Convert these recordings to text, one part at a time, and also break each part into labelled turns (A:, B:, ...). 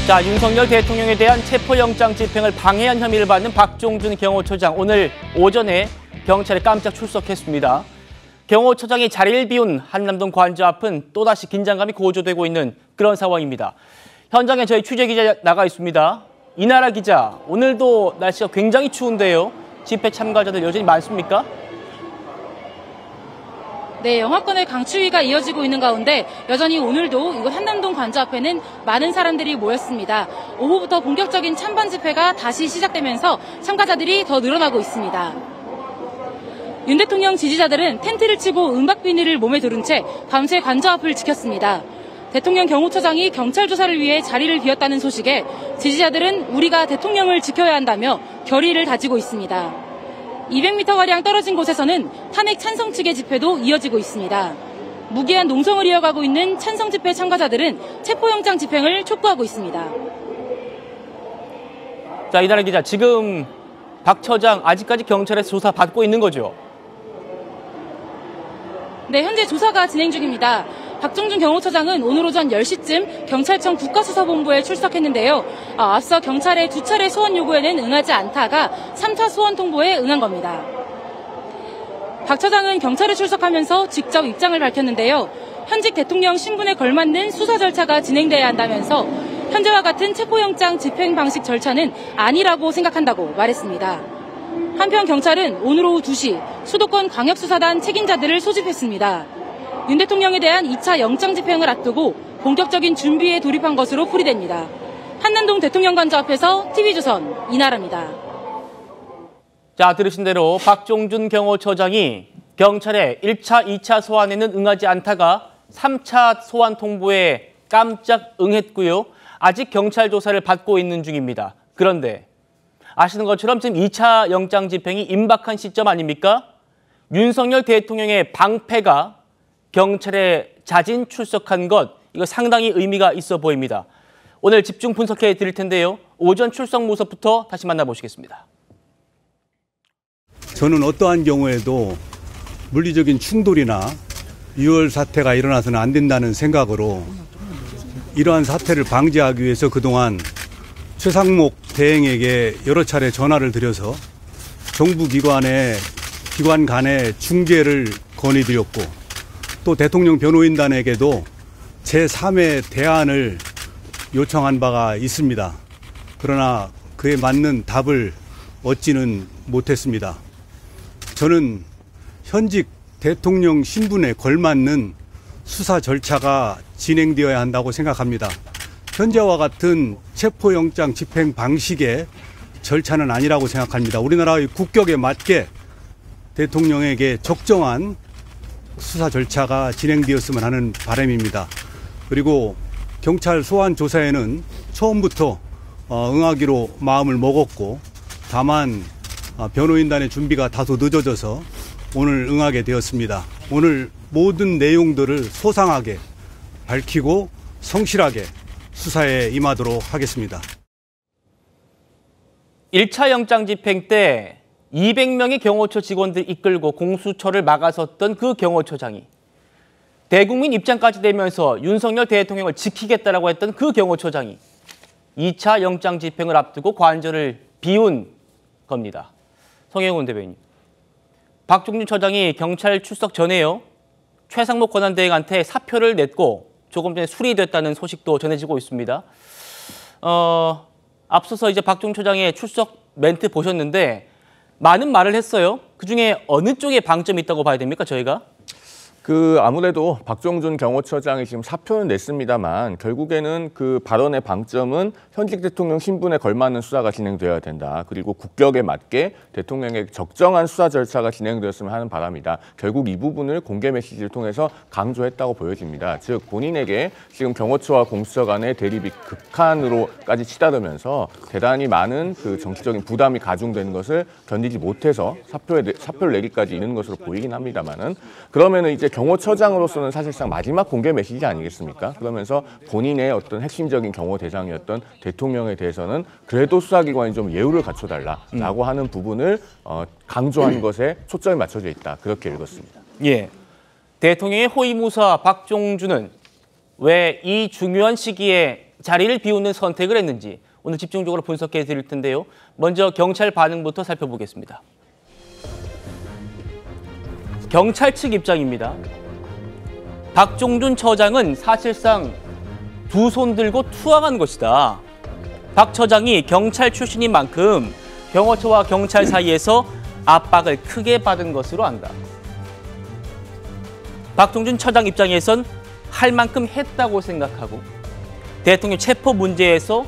A: 자, 윤석열 대통령에 대한 체포영장 집행을 방해한 혐의를 받는 박종준 경호처장, 오늘 오전에 경찰에 깜짝 출석했습니다. 경호처장이 자리를 비운 한남동 관저 앞은 또다시 긴장감이 고조되고 있는 그런 상황입니다. 현장에 저희 취재기자 나가 있습니다. 이나라 기자, 오늘도 날씨가 굉장히 추운데요. 집회 참가자들 여전히 많습니까?
B: 네, 영하권의 강추위가 이어지고 있는 가운데 여전히 오늘도 이곳 한남동 관저 앞에는 많은 사람들이 모였습니다. 오후부터 본격적인 찬반 집회가 다시 시작되면서 참가자들이 더 늘어나고 있습니다. 윤 대통령 지지자들은 텐트를 치고 은박 비닐을 몸에 두른 채 밤새 관저 앞을 지켰습니다. 대통령 경호처장이 경찰 조사를 위해 자리를 비웠다는 소식에 지지자들은 우리가 대통령을 지켜야 한다며 결의를 다지고 있습니다. 200m가량 떨어진 곳에서는 탄핵 찬성 측의 집회도 이어지고 있습니다. 무기한 농성을 이어가고 있는 찬성 집회 참가자들은 체포영장 집행을 촉구하고 있습니다.
A: 자, 이나라 기자, 지금 박 처장 아직까지 경찰에서 조사 받고 있는 거죠?
B: 네, 현재 조사가 진행 중입니다. 박종준 경호처장은 오늘 오전 10시쯤 경찰청 국가수사본부에 출석했는데요. 앞서 경찰의 2차례 소환 요구에는 응하지 않다가 3차 소환 통보에 응한 겁니다. 박 처장은 경찰에 출석하면서 직접 입장을 밝혔는데요. 현직 대통령 신분에 걸맞는 수사 절차가 진행돼야 한다면서 현재와 같은 체포영장 집행 방식 절차는 아니라고 생각한다고 말했습니다. 한편 경찰은 오늘 오후 2시 수도권 광역수사단 책임자들을 소집했습니다. 윤 대통령에 대한 2차 영장 집행을 앞두고 본격적인 준비에 돌입한 것으로 풀이됩니다. 한남동 대통령관저 앞에서 TV조선 이나라입니다.
A: 자, 들으신 대로 박종준 경호처장이 경찰의 1차, 2차 소환에는 응하지 않다가 3차 소환 통보에 깜짝 응했고요. 아직 경찰 조사를 받고 있는 중입니다. 그런데 아시는 것처럼 지금 2차 영장 집행이 임박한 시점 아닙니까? 윤석열 대통령의 방패가 경찰에 자진 출석한 것, 이거 상당히 의미가 있어 보입니다. 오늘 집중 분석해 드릴 텐데요. 오전 출석 모습부터 다시 만나보시겠습니다.
C: 저는 어떠한 경우에도 물리적인 충돌이나 유혈 사태가 일어나서는 안 된다는 생각으로 이러한 사태를 방지하기 위해서 그동안 최상목 대행에게 여러 차례 전화를 드려서 정부 기관 간의 중재를 건의드렸고 또 대통령 변호인단에게도 제3의 대안을 요청한 바가 있습니다. 그러나 그에 맞는 답을 얻지는 못했습니다. 저는 현직 대통령 신분에 걸맞는 수사 절차가 진행되어야 한다고 생각합니다. 현재와 같은 체포영장 집행 방식의 절차는 아니라고 생각합니다. 우리나라의 국격에 맞게 대통령에게 적정한 수사 절차가 진행되었으면 하는 바람입니다. 그리고 경찰 소환 조사에는 처음부터 응하기로 마음을 먹었고 다만 변호인단의 준비가 다소 늦어져서 오늘 응하게 되었습니다. 오늘 모든 내용들을 소상하게 밝히고 성실하게 수사에 임하도록 하겠습니다. 1차
A: 영장 집행 때 200명의 경호처 직원들 이끌고 공수처를 막아섰던 그 경호처장이 대국민 입장까지 되면서 윤석열 대통령을 지키겠다라고 했던 그 경호처장이 2차 영장 집행을 앞두고 관저를 비운 겁니다. 성혜원 대변인, 박종준 처장이 경찰 출석 전에요. 최상목 권한대행한테 사표를 냈고 조금 전에 수리됐다는 소식도 전해지고 있습니다. 앞서서 이제 박종준 처장의 출석 멘트 보셨는데 많은 말을 했어요. 그중에 어느 쪽에 방점이 있다고 봐야 됩니까, 저희가?
D: 아무래도 박종준 경호처장이 지금 사표는 냈습니다만 결국에는 그 발언의 방점은 현직 대통령 신분에 걸맞는 수사가 진행되어야 된다. 그리고 국격에 맞게 대통령의 적정한 수사 절차가 진행되었으면 하는 바람이다. 결국 이 부분을 공개 메시지를 통해서 강조했다고 보여집니다. 즉 본인에게 지금 경호처와 공수처 간의 대립이 극한으로까지 치달으면서 대단히 많은 그 정치적인 부담이 가중되는 것을 견디지 못해서 사표를 내기까지 이르는 것으로 보이긴 합니다만은 그러면은 이제 경호처장으로서는 사실상 마지막 공개 메시지 아니겠습니까? 그러면서 본인의 어떤 핵심적인 경호 대상이었던 대통령에 대해서는 그래도 수사기관이 좀 예우를 갖춰달라라고 하는 부분을 강조한 것에 초점이 맞춰져 있다. 그렇게 읽었습니다.
A: 예, 대통령의 호위무사 박종준은 왜 이 중요한 시기에 자리를 비우는 선택을 했는지 오늘 집중적으로 분석해 드릴 텐데요. 먼저 경찰 반응부터 살펴보겠습니다. 경찰 측 입장입니다. 박종준 처장은 사실상 두 손 들고 투항한 것이다. 박 처장이 경찰 출신인 만큼 경호처와 경찰 사이에서 압박을 크게 받은 것으로 안다. 박종준 처장 입장에선 할 만큼 했다고 생각하고 대통령 체포 문제에서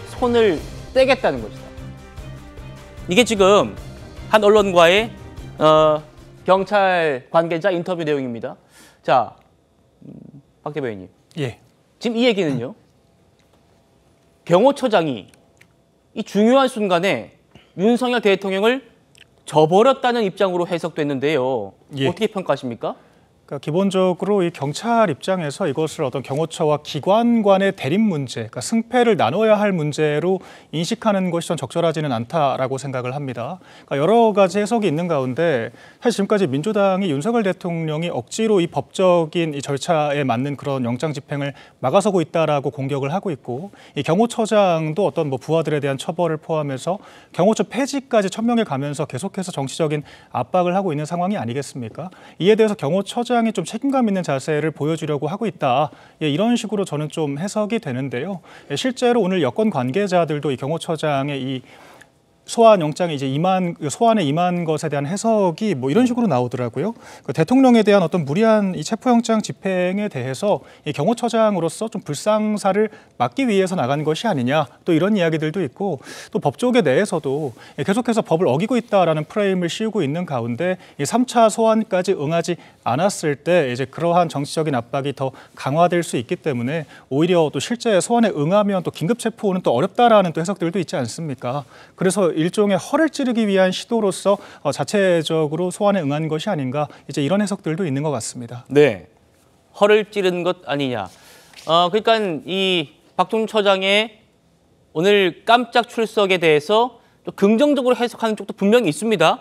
A: 손을 떼겠다는 것이다. 이게 지금 한 언론과의 경찰 관계자 인터뷰 내용입니다. 자, 박 대변인님.
E: 예.
A: 지금 이 얘기는요. 경호처장이 이 중요한 순간에 윤석열 대통령을 저버렸다는 입장으로 해석됐는데요.
E: 예.
A: 어떻게 평가하십니까?
E: 그러니까 기본적으로 이 경찰 입장에서 이것을 어떤 경호처와 기관 간의 대립 문제, 그러니까 승패를 나눠야 할 문제로 인식하는 것이 전 적절하지는 않다라고 생각을 합니다. 그러니까 여러 가지 해석이 있는 가운데 사실 지금까지 민주당이 윤석열 대통령이 억지로 이 법적인 이 절차에 맞는 그런 영장 집행을 막아서고 있다라고 공격을 하고 있고, 이 경호처장도 어떤 뭐 부하들에 대한 처벌을 포함해서 경호처 폐지까지 천명해 가면서 계속해서 정치적인 압박을 하고 있는 상황이 아니겠습니까? 이에 대해서 경호처장 좀 책임감 있는 자세를 보여주려고 하고 있다. 예, 이런 식으로 저는 좀 해석이 되는데요. 예, 실제로 오늘 여권 관계자들도 이 경호처장의 이 소환 영장에 이제 소환에 임한 것에 대한 해석이 뭐 이런 식으로 나오더라고요. 그 대통령에 대한 어떤 무리한 이 체포영장 집행에 대해서 이 경호처장으로서 좀 불상사를 막기 위해서 나간 것이 아니냐, 또 이런 이야기들도 있고, 또 법조계 내에서도 계속해서 법을 어기고 있다라는 프레임을 씌우고 있는 가운데 이 3차 소환까지 응하지 않았을 때 이제 그러한 정치적인 압박이 더 강화될 수 있기 때문에 오히려 또 실제 소환에 응하면 또 긴급 체포는 또 어렵다라는 또 해석들도 있지 않습니까? 그래서 일종의 허를 찌르기 위한 시도로서 자체적으로 소환에 응한 것이 아닌가, 이제 이런 해석들도 있는 것 같습니다.
A: 네, 허를 찌른 것 아니냐. 그러니까 이 박종준 처장의 오늘 깜짝 출석에 대해서 좀 긍정적으로 해석하는 쪽도 분명히 있습니다.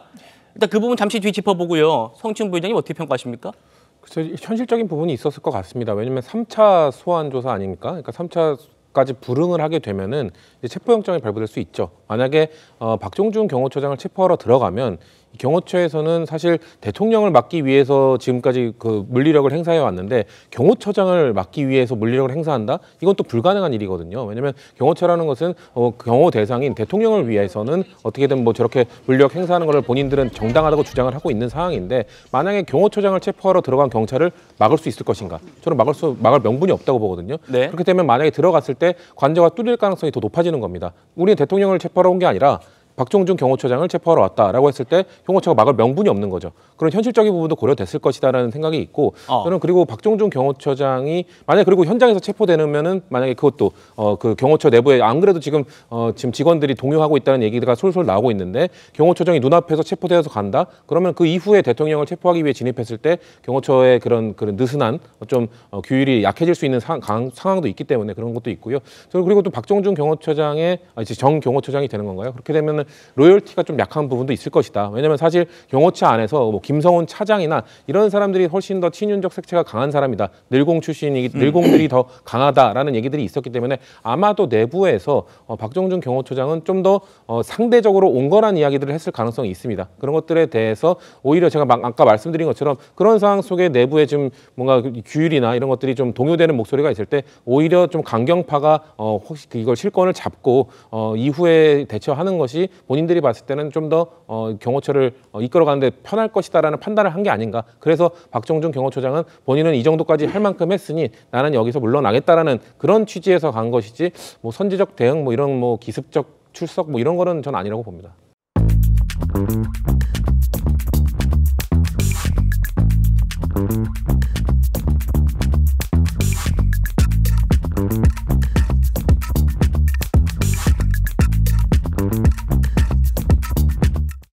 A: 일단 그 부분 잠시 뒤 짚어보고요. 성춘 부회장님 어떻게 평가하십니까?
F: 그래서 현실적인 부분이 있었을 것 같습니다. 왜냐하면 3차 소환 조사 아닙니까? 그러니까 3차까지 불응을 하게 되면은 이제 체포영장이 발부될 수 있죠. 만약에 박종준 경호처장을 체포하러 들어가면 경호처에서는 사실 대통령을 막기 위해서 지금까지 그 물리력을 행사해 왔는데 경호처장을 막기 위해서 물리력을 행사한다? 이건 또 불가능한 일이거든요. 왜냐하면 경호처라는 것은 경호 대상인 대통령을 위해서는 어떻게든 뭐 저렇게 물리력 행사하는 걸 본인들은 정당하다고 주장을 하고 있는 상황인데, 만약에 경호처장을 체포하러 들어간 경찰을 막을 수 있을 것인가? 저는 막을 명분이 없다고 보거든요.
A: 네.
F: 그렇게 되면 만약에 들어갔을 때 관저가 뚫릴 가능성이 더 높아지는 겁니다. 우리는 대통령을 체포하러 온 게 아니라 박종준 경호처장을 체포하러 왔다라고 했을 때 경호처가 막을 명분이 없는 거죠. 그런 현실적인 부분도 고려됐을 것이다라는 생각이 있고, 저는 그리고 박종준 경호처장이 만약 그리고 현장에서 체포되면은 만약에 그것도 그 경호처 내부에 안 그래도 지금 직원들이 동요하고 있다는 얘기가 솔솔 나오고 있는데, 경호처장이 눈앞에서 체포되어서 간다? 그러면 그 이후에 대통령을 체포하기 위해 진입했을 때 경호처의 그런 느슨한 좀 규율이 약해질 수 있는 상황도 있기 때문에 그런 것도 있고요. 그리고 또 박종준 경호처장의 이제 정 경호처장이 되는 건가요? 그렇게 되면은 로열티가 좀 약한 부분도 있을 것이다. 왜냐하면 사실 경호처 안에서 뭐 김성훈 차장이나 이런 사람들이 훨씬 더 친윤적 색채가 강한 사람이다. 늘공 출신이기 늘공들이 더 강하다라는 얘기들이 있었기 때문에 아마도 내부에서 박종준 경호처장은 좀 더 상대적으로 온건한 이야기들을 했을 가능성이 있습니다. 그런 것들에 대해서 오히려 제가 아까 말씀드린 것처럼 그런 상황 속에 내부에 좀 뭔가 규율이나 이런 것들이 좀 동요되는 목소리가 있을 때 오히려 좀 강경파가 혹시 이걸 실권을 잡고 이후에 대처하는 것이 본인들이 봤을 때는 좀 더 경호처를 이끌어가는데 편할 것이다라는 판단을 한 게 아닌가. 그래서 박종준 경호처장은 본인은 이 정도까지 할 만큼 했으니 나는 여기서 물러나겠다라는 그런 취지에서 간 것이지, 뭐 선제적 대응, 뭐 이런 뭐 기습적 출석, 뭐 이런 거는 전 아니라고 봅니다.